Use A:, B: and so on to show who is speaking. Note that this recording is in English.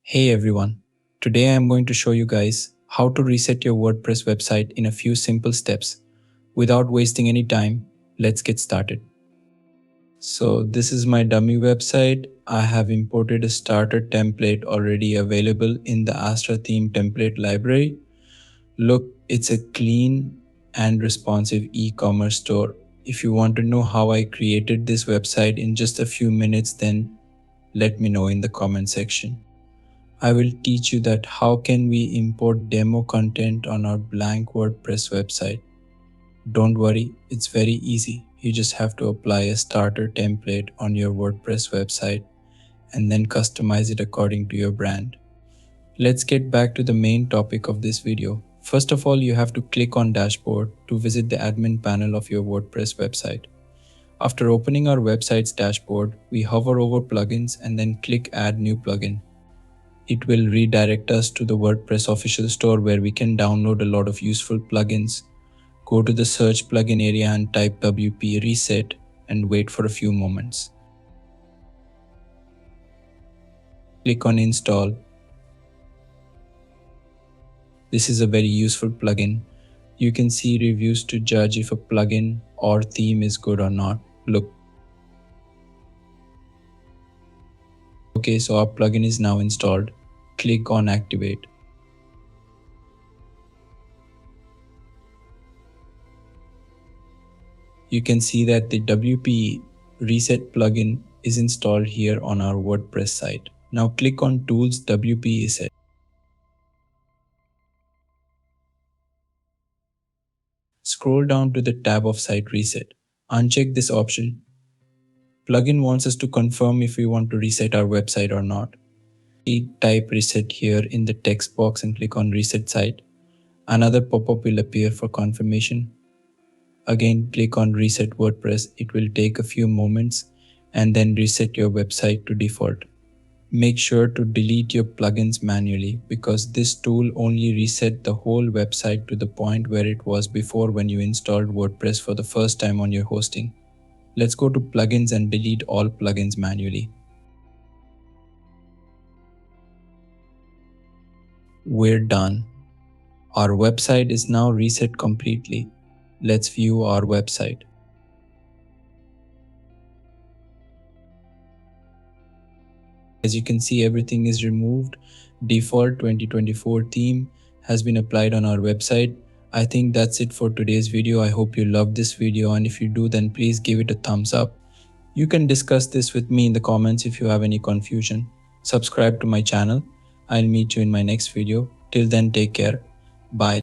A: Hey everyone, today I am going to show you guys how to reset your WordPress website in a few simple steps. Without wasting any time, let's get started. So this is my dummy website. I have imported a starter template already available in the Astra theme template library. Look, it's a clean and responsive e-commerce store. If you want to know how I created this website in just a few minutes, then let me know in the comment section. I will teach you that how can we import demo content on our blank WordPress website. Don't worry, it's very easy. You just have to apply a starter template on your WordPress website and then customize it according to your brand. Let's get back to the main topic of this video. First of all, you have to click on Dashboard to visit the admin panel of your WordPress website. After opening our website's dashboard, we hover over Plugins and then click Add New Plugin. It will redirect us to the WordPress official store where we can download a lot of useful plugins. Go to the search plugin area and type WP Reset and wait for a few moments. Click on Install. This is a very useful plugin. You can see reviews to judge if a plugin or theme is good or not. Look. Okay, so our plugin is now installed. Click on Activate. You can see that the WP Reset plugin is installed here on our WordPress site. Now click on Tools WP Reset. Scroll down to the tab of Site Reset. Uncheck this option. Plugin wants us to confirm if we want to reset our website or not. Type reset here in the text box and click on Reset Site. Another pop-up will appear for confirmation. Again, click on Reset WordPress. It will take a few moments and then reset your website to default. Make sure to delete your plugins manually because this tool only reset the whole website to the point where it was before when you installed WordPress for the first time on your hosting. Let's go to plugins and delete all plugins manually. We're done. Our website is now reset completely. Let's view our website. As you can see, everything is removed. Default 2024 theme has been applied on our website. I think that's it for today's video. I hope you loved this video, and if you do, then please give it a thumbs up. You can discuss this with me in the comments if you have any confusion. Subscribe to my channel. I'll meet you in my next video. Till then, take care. Bye.